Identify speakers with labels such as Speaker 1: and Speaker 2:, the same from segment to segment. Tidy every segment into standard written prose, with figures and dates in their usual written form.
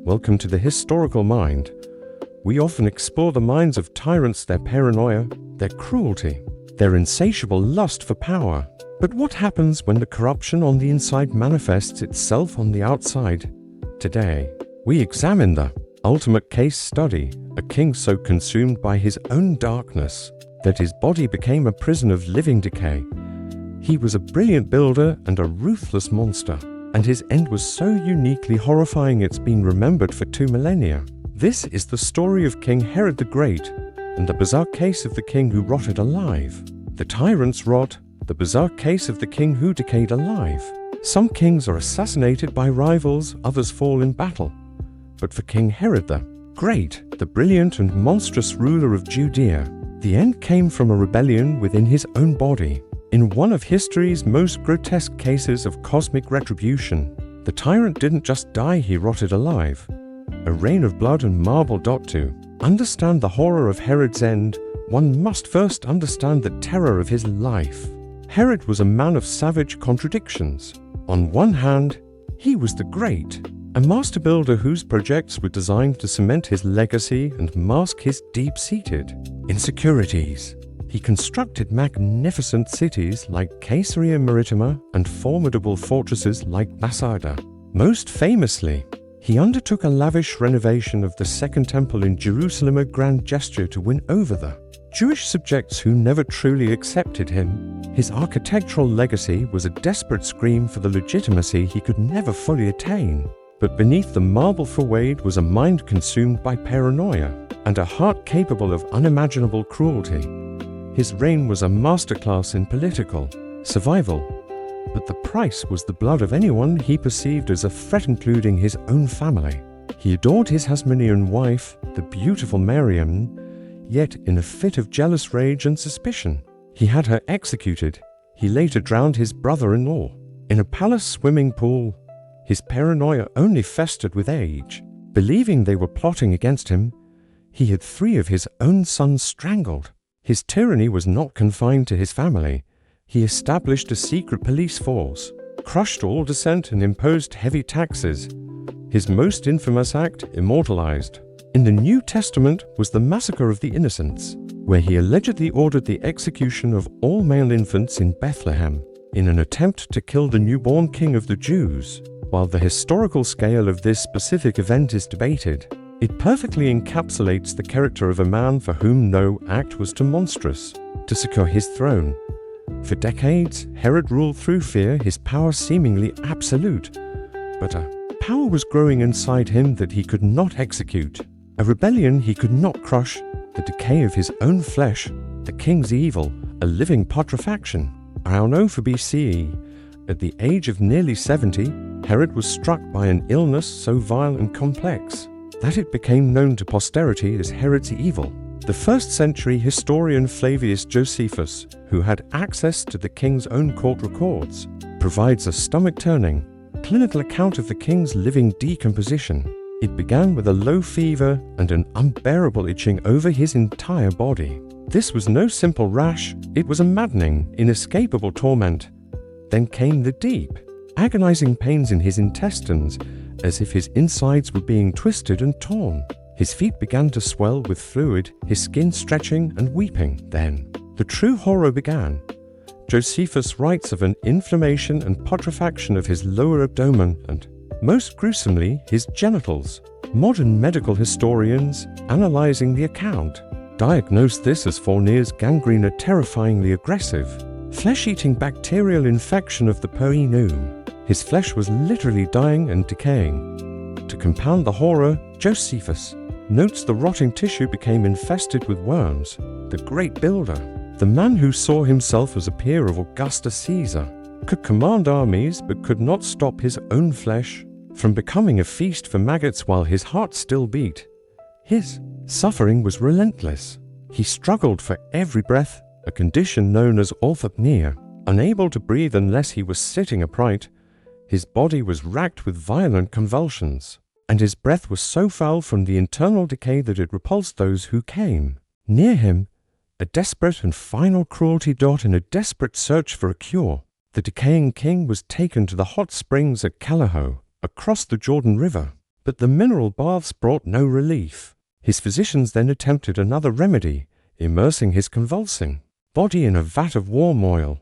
Speaker 1: Welcome to the Historical Mind. We often explore the minds of tyrants, their paranoia, their cruelty, their insatiable lust for power. But what happens when the corruption on the inside manifests itself on the outside? Today, we examine the ultimate case study, a king so consumed by his own darkness that his body became a prison of living decay. He was a brilliant builder and a ruthless monster, and his end was so uniquely horrifying it's been remembered for 2 millennia. This is the story of King Herod the Great and the bizarre case of the king who rotted alive. The tyrants rot, the bizarre case of the king who decayed alive. Some kings are assassinated by rivals, others fall in battle. But for King Herod the Great, the brilliant and monstrous ruler of Judea, the end came from a rebellion within his own body. In one of history's most grotesque cases of cosmic retribution, the tyrant didn't just die, he rotted alive. A rain of blood and marble. To understand the horror of Herod's end, one must first understand the terror of his life. Herod was a man of savage contradictions. On one hand, he was the Great, a master builder whose projects were designed to cement his legacy and mask his deep-seated insecurities. He constructed magnificent cities like Caesarea Maritima and formidable fortresses like Masada. Most famously, he undertook a lavish renovation of the Second Temple in Jerusalem, a grand gesture to win over the Jewish subjects who never truly accepted him. His architectural legacy was a desperate scream for the legitimacy he could never fully attain. But beneath the marble facade was a mind consumed by paranoia and a heart capable of unimaginable cruelty. His reign was a masterclass in political survival, but the price was the blood of anyone he perceived as a threat, including his own family. He adored his Hasmonean wife, the beautiful Mariam, yet in a fit of jealous rage and suspicion, he had her executed. He later drowned his brother-in-law in a palace swimming pool. His paranoia only festered with age. Believing they were plotting against him, he had 3 of his own sons strangled. His tyranny was not confined to his family. He established a secret police force, crushed all dissent and imposed heavy taxes. His most infamous act, immortalized in the New Testament, was the massacre of the innocents, where he allegedly ordered the execution of all male infants in Bethlehem in an attempt to kill the newborn king of the Jews. While the historical scale of this specific event is debated, it perfectly encapsulates the character of a man for whom no act was too monstrous to secure his throne. For decades, Herod ruled through fear, his power seemingly absolute. But a power was growing inside him that he could not execute, a rebellion he could not crush, the decay of his own flesh, the king's evil, a living putrefaction. Around 0 BCE, at the age of nearly 70, Herod was struck by an illness so vile and complex that it became known to posterity as Herod's evil. The 1st century historian Flavius Josephus, who had access to the king's own court records, provides a stomach-turning, clinical account of the king's living decomposition. It began with a low fever and an unbearable itching over his entire body. This was no simple rash, it was a maddening, inescapable torment. Then came the deep, agonizing pains in his intestines, as if his insides were being twisted and torn. His feet began to swell with fluid, his skin stretching and weeping. Then, the true horror began. Josephus writes of an inflammation and putrefaction of his lower abdomen and, most gruesomely, his genitals. Modern medical historians, analyzing the account, diagnosed this as Fournier's gangrene, a terrifyingly aggressive, flesh-eating bacterial infection of the perineum. His flesh was literally dying and decaying. To compound the horror, Josephus notes the rotting tissue became infested with worms. The great builder, the man who saw himself as a peer of Augustus Caesar, could command armies but could not stop his own flesh from becoming a feast for maggots while his heart still beat. His suffering was relentless. He struggled for every breath, a condition known as orthopnea. Unable to breathe unless he was sitting upright, his body was racked with violent convulsions, and his breath was so foul from the internal decay that it repulsed those who came near him. A desperate and final cruelty. In a desperate search for a cure, the decaying king was taken to the hot springs at Calaho, across the Jordan River. But the mineral baths brought no relief. His physicians then attempted another remedy, immersing his convulsing body in a vat of warm oil.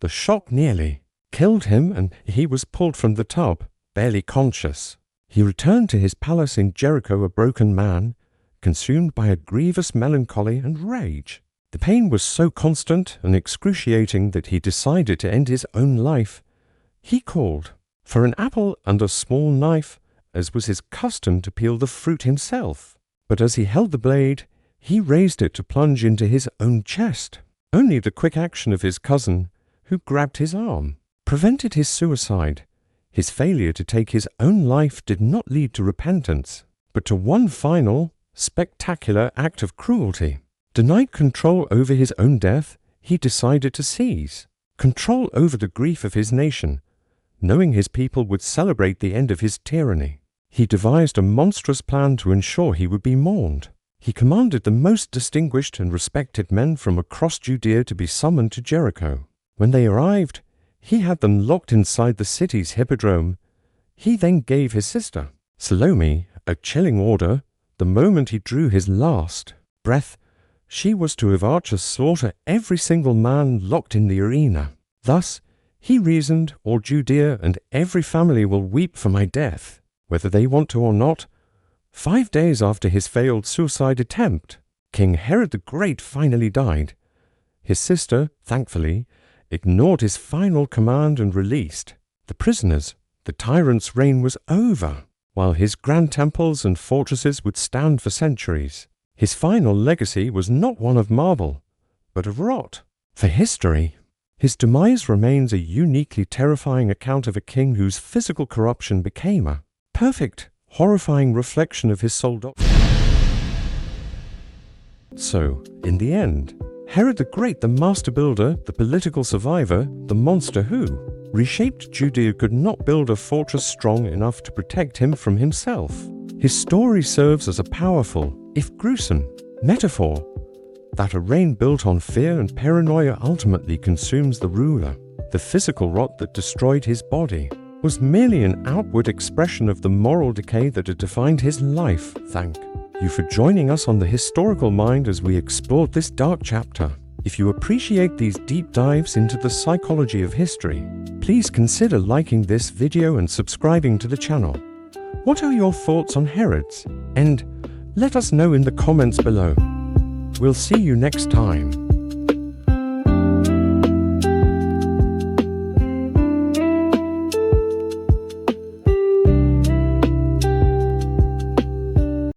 Speaker 1: The shock nearly killed him, and he was pulled from the tub, barely conscious. He returned to his palace in Jericho a broken man, consumed by a grievous melancholy and rage. The pain was so constant and excruciating that he decided to end his own life. He called for an apple and a small knife, as was his custom to peel the fruit himself. But as he held the blade, he raised it to plunge into his own chest. Only the quick action of his cousin, who grabbed his arm, prevented his suicide. His failure to take his own life did not lead to repentance, but to one final, spectacular act of cruelty. Denied control over his own death, he decided to seize control over the grief of his nation, knowing his people would celebrate the end of his tyranny. He devised a monstrous plan to ensure he would be mourned. He commanded the most distinguished and respected men from across Judea to be summoned to Jericho. When they arrived, he had them locked inside the city's hippodrome. He then gave his sister, Salome, a chilling order. The moment he drew his last breath, she was to have archers slaughter every single man locked in the arena. Thus, he reasoned, all Judea and every family will weep for my death, whether they want to or not. 5 days after his failed suicide attempt, King Herod the Great finally died. His sister, thankfully, ignored his final command and released the prisoners. The tyrant's reign was over, while his grand temples and fortresses would stand for centuries. His final legacy was not one of marble, but of rot. For history, his demise remains a uniquely terrifying account of a king whose physical corruption became a perfect, horrifying reflection of his soul doctrine. So, in the end, Herod the Great, the master builder, the political survivor, the monster who reshaped Judea, could not build a fortress strong enough to protect him from himself. His story serves as a powerful, if gruesome, metaphor that a reign built on fear and paranoia ultimately consumes the ruler. The physical rot that destroyed his body was merely an outward expression of the moral decay that had defined his life. Thank you for joining us on The Historical Mind as we explored this dark chapter. If you appreciate these deep dives into the psychology of history, please consider liking this video and subscribing to the channel. What are your thoughts on Herod's? And let us know in the comments below. We'll see you next time.